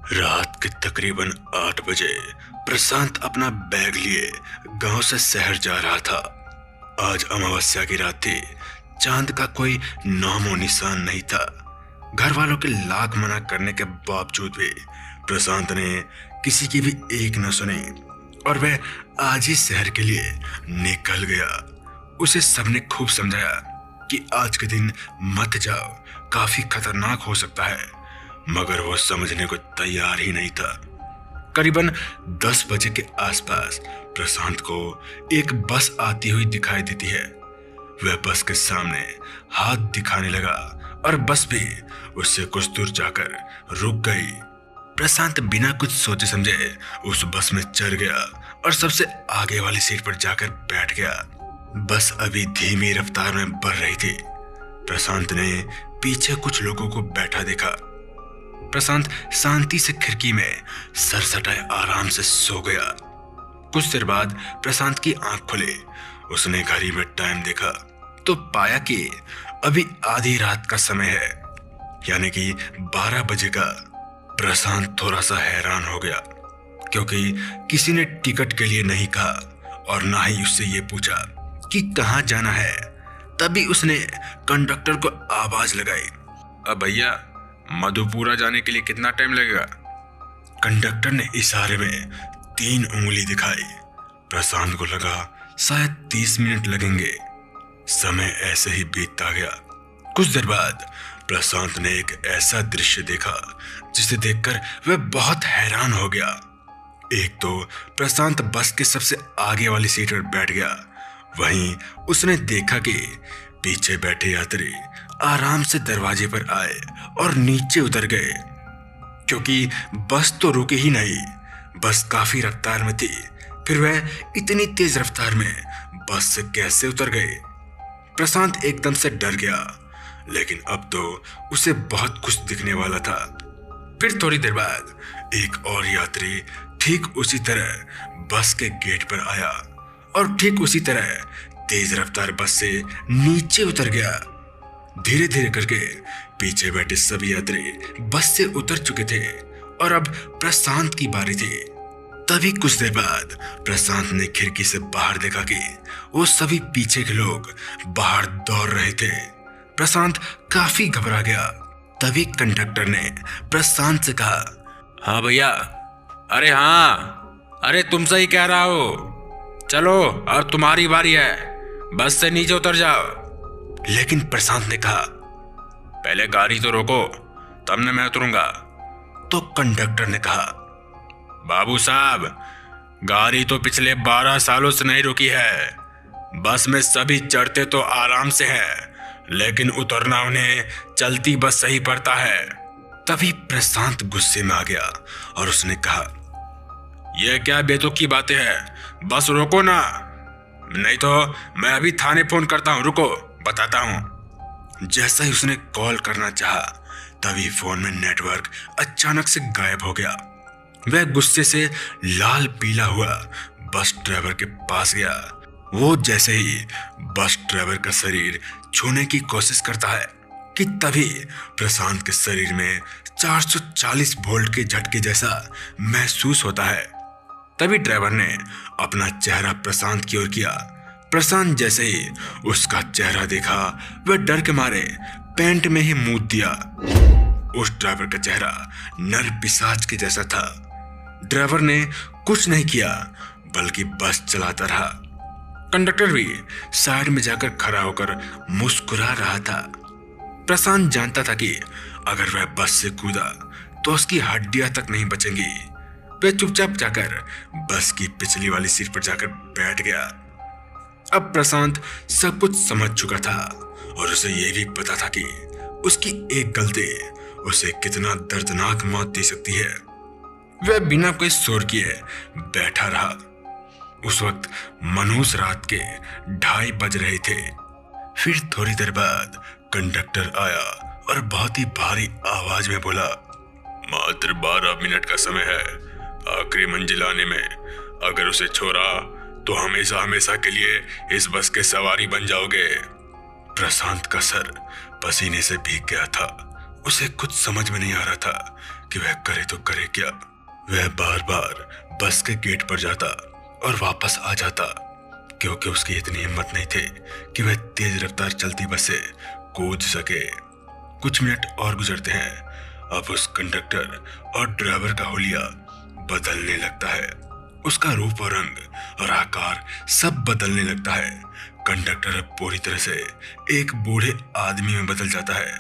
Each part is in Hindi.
रात के तकरीबन 8 बजे प्रशांत अपना बैग लिए गांव से शहर जा रहा था। आज अमावस्या की रात थी। चांद का कोई नामो निशान नहीं था। घर वालों के लाख मना करने के बावजूद भी प्रशांत ने किसी की भी एक न सुनी और वह आज ही शहर के लिए निकल गया। उसे सबने खूब समझाया कि आज के दिन मत जाओ, काफी खतरनाक हो सकता है, मगर वो समझने को तैयार ही नहीं था। करीबन 10 बजे के आसपास प्रशांत को एक बस आती हुई दिखाई देती है। वह बस के सामने हाथ दिखाने लगा और बस भी उससे कुछ दूर जाकर रुक गई। प्रशांत बिना कुछ सोचे समझे उस बस में चढ़ गया और सबसे आगे वाली सीट पर जाकर बैठ गया। बस अभी धीमी रफ्तार में बढ़ रही थी। प्रशांत ने पीछे कुछ लोगों को बैठा देखा। प्रशांत शांति से खिड़की में सर सटाए आराम से सो गया। कुछ देर बाद प्रशांत की आंख खुली। उसने घड़ी में टाइम देखा तो पाया कि अभी आधी रात का समय है, यानी कि 12 बजे का। प्रशांत थोड़ा सा हैरान हो गया क्योंकि किसी ने टिकट के लिए नहीं कहा और ना ही उससे ये पूछा कि कहाँ जाना है। तभी उसने कंडक्टर को आवाज लगाई, अब भैया मधुपुरा जाने के लिए कितना टाइम लगेगा? कंडक्टर ने इशारे में 3 उंगली दिखाई। प्रशांत को लगा शायद 30 मिनट लगेंगे। समय ऐसे ही बीतता गया। कुछ देर बाद प्रशांत ने एक ऐसा दृश्य देखा जिसे देखकर वह बहुत हैरान हो गया। एक तो प्रशांत बस के सबसे आगे वाली सीट पर बैठ गया, वहीं उसने देखा कि पीछे बैठे यात्री आराम से दरवाजे पर आए और नीचे उतर गए, क्योंकि बस तो रुकी ही नहीं। बस काफी रफ्तार में थी, फिर वह इतनी तेज रफ्तार में बस से कैसे उतर गए? प्रशांत एकदम से डर गया, लेकिन अब तो उसे बहुत कुछ दिखने वाला था। फिर थोड़ी देर बाद एक और यात्री ठीक उसी तरह बस के गेट पर आया और ठीक उसी तरह तेज रफ्तार बस से नीचे उतर गया। धीरे धीरे करके पीछे बैठे सभी यात्री बस से उतर चुके थे और अब प्रशांत की बारी थी। तभी कुछ देर बाद प्रशांत ने खिड़की से बाहर देखा कि वो सभी पीछे के लोग बाहर दौड़ रहे थे। प्रशांत काफी घबरा गया। तभी कंडक्टर ने प्रशांत से कहा, हाँ भैया, अरे हाँ, अरे तुम सही कह रहा हो, चलो अब तुम्हारी बारी है, बस से नीचे उतर जाओ। लेकिन प्रशांत ने कहा, पहले गाड़ी तो रोको, तब न मैं उतरूंगा। तो कंडक्टर ने कहा, बाबू साहब, गाड़ी तो पिछले 12 सालों से नहीं रुकी है। बस में सभी चढ़ते तो आराम से हैं, लेकिन उतरना उन्हें चलती बस सही पड़ता है। तभी प्रशांत गुस्से में आ गया और उसने कहा, यह क्या बेतुकी बातें हैं, बस रोको ना, नहीं तो मैं अभी थाने फोन करता हूँ, रुको बताता हूँ। जैसा ही उसने कॉल करना चाहा, तभी फोन में नेटवर्क अचानक से गायब हो गया। वह गुस्से से लाल पीला हुआ बस ड्राइवर के पास गया। वो जैसे ही बस ड्राइवर का शरीर छूने की कोशिश करता है कि तभी प्रशांत के शरीर में 440 वोल्ट के झटके जैसा महसूस होता है। तभी ड्राइवर ने अपना चेहरा प्रशांत की ओर किया। प्रशांत जैसे ही उसका चेहरा देखा, वह डर के मारे पैंट में ही मूत दिया। उस ड्राइवर का चेहरा नर पिशाच के जैसा था। ड्राइवर ने कुछ नहीं किया, बल्कि बस चलाता रहा। कंडक्टर भी साइड में जाकर खड़ा होकर मुस्कुरा रहा था। प्रशांत जानता था कि अगर वह बस से कूदा तो उसकी हड्डियां तक नहीं बचेंगी। वह चुपचाप जाकर बस की पिछली वाली सीट पर जाकर बैठ गया। अब प्रशांत सब कुछ समझ चुका था और उसे यह भी पता था कि उसकी एक गलती उसे कितना दर्दनाक मौत दे सकती है। वह बिना कोई शोर किए बैठा रहा। उस वक्त मनहूस रात के 2:30 बज रहे थे। फिर थोड़ी देर बाद कंडक्टर आया और बहुत ही भारी आवाज में बोला, मात्र 12 मिनट का समय है आखिरी मंजिल आने में। अगर उसे छोड़ा तो हमेशा हमेशा के लिए इस बस के सवारी बन जाओगे। प्रशांत का सर पसीने से भीग गया था। उसे कुछ समझ में नहीं आ रहा था कि वह करे तो करे क्या। वह बार बार बस के गेट पर जाता और वापस आ जाता, क्योंकि उसकी इतनी हिम्मत नहीं थी कि वह तेज रफ्तार चलती बस से कूद सके। कुछ मिनट और गुजरते हैं। अब उस कंडक्टर और ड्राइवर का हुलिया बदलने लगता है। उसका रूप और रंग और आकार सब बदलने लगता है। कंडक्टर अब पूरी तरह से एक बूढ़े आदमी में बदल जाता है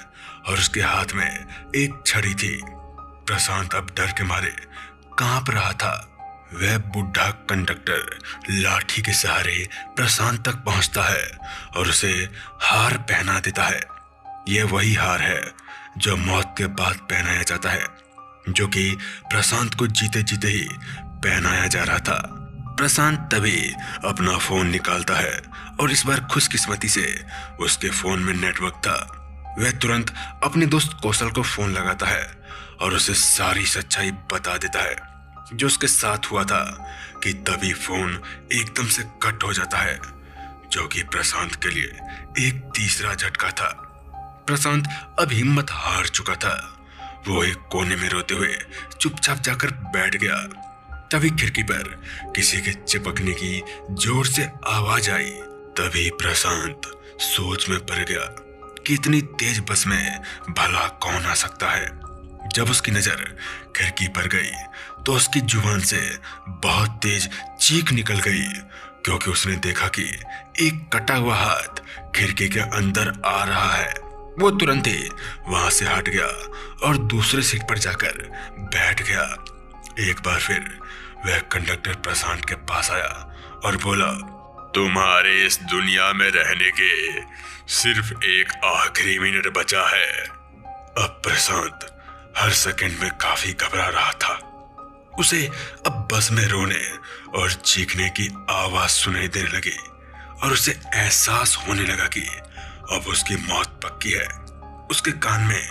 और उसके हाथ में एक छड़ी थी। प्रशांत अब डर के मारे कांप रहा था। वह बुढ़ा कंडक्टर लाठी के सहारे प्रशांत तक पहुंचता है और उसे हार पहना देता है। यह वही हार है जो मौत के बाद पहनाया जाता है, जो कि प्रशांत को जीते जीते ही पहनाया जा रहा था। प्रशांत तभी अपना फोन निकालता है और इस बार खुशकिस्मती से उसके फोन में नेटवर्क था। वह तुरंत अपने दोस्त कौशल को फोन लगाता है और उसे सारी सच्चाई बता देता है जो उसके साथ हुआ था, कि तभी फोन एकदम से कट हो जाता है, जो कि प्रशांत के लिए एक तीसरा झटका था। प्रशांत अब हिम्मत हार चुका था। वो एक कोने में रोते हुए चुपचाप जाकर बैठ गया। तभी खिड़की पर किसी के चिपकने की जोर से आवाज आई। तभी प्रशांत सोच में पड़ गया कि इतनी तेज बस में भला कौन आ सकता है। जब उसकी नजर खिड़की पर गई तो उसकी जुबान से बहुत तेज चीख निकल गई, क्योंकि उसने देखा कि एक कटा हुआ हाथ खिड़की के अंदर आ रहा है। वो तुरंत ही वहां से हट गया और दूसरे सीट पर जाकर बैठ गया। एक बार फिर वह कंडक्टर प्रशांत के पास आया और बोला, तुम्हारे इस दुनिया में रहने के सिर्फ एक आखिरी मिनट बचा है। अब प्रशांत हर सेकंड में काफी घबरा रहा था। उसे अब बस में रोने और चीखने की आवाज सुनाई देने लगी और उसे एहसास होने लगा कि अब उसकी मौत पक्की है। उसके कान में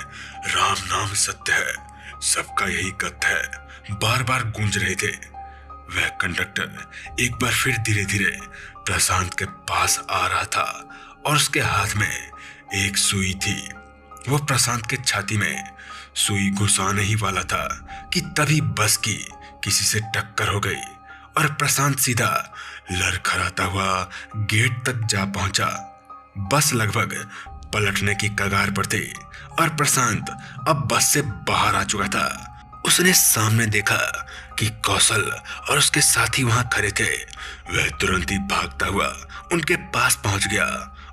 राम नाम सत्य है, सबका यही कथ्य है बार बार गूंज रहे थे। वह कंडक्टर एक बार फिर धीरे धीरे प्रशांत के पास आ रहा था और उसके हाथ में एक सुई थी। वो प्रशांत के छाती में सुई घुसाने ही वाला था कि तभी बस की किसी से टक्कर हो गई और प्रशांत सीधा लड़खड़ाता हुआ गेट तक जा पहुंचा। बस लगभग पलटने की कगार पर थी और प्रशांत अब बस से बाहर आ चुका था। उसने सामने देखा कि कौशल और उसके साथी वहां खड़े थे। वह तुरंत ही भागता हुआ उनके पास पहुंच गया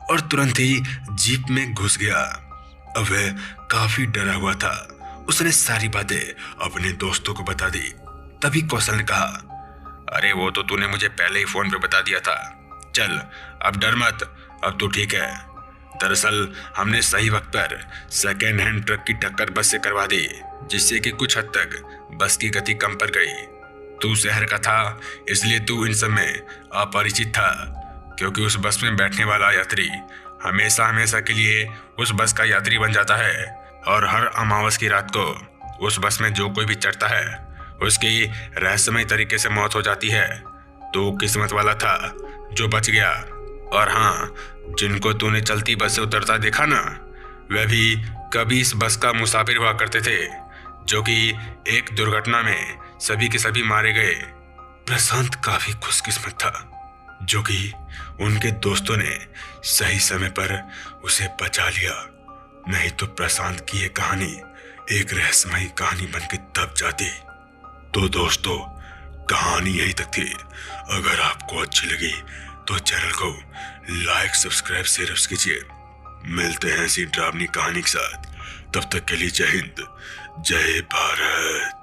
और तुरंत ही जीप में घुस गया। अब वह काफी डरा हुआ था। उसने सारी बातें अपने दोस्तों को बता दी। तभी कौशल ने कहा, अरे वो तो तूने मुझे पहले ही फोन पे बता दिया था। चल अब डर मत, अब तो ठीक है। दरअसल हमने सही वक्त पर सेकेंड हैंड ट्रक की टक्कर बस से करवा दी, जिससे कि कुछ हद तक बस की गति कम पड़ गई। तू शहर का था, इसलिए तू इन सब में अपरिचित था, क्योंकि उस बस में बैठने वाला यात्री हमेशा हमेशा के लिए उस बस का यात्री बन जाता है और हर अमावस की रात को उस बस में जो कोई भी चढ़ता है उसकी रहस्यमय तरीके से मौत हो जाती है। तू किस्मत वाला था जो बच गया। और हाँ, जिनको तूने चलती बस से उतरता देखा ना, वह भी कभी इस बस का मुसाफिर हुआ करते थे, जो कि एक दुर्घटना में सभी के सभी मारे गए। प्रशांत काफी खुशकिस्मत था, जो कि उनके दोस्तों ने सही समय पर उसे बचा लिया। नहीं तो प्रशांत की ये कहानी एक रहस्यमयी कहानी बनके दब जाती। तो दोस्तों, कहानी यहीं तक थी। अगर आपको अच्छी लगी तो चैनल को लाइक, सब्सक्राइब, शेयर कीजिए। मिलते हैं ऐसी ड्रावनी कहानी के साथ। तब तक के लिए जय हिंद, जय भारत।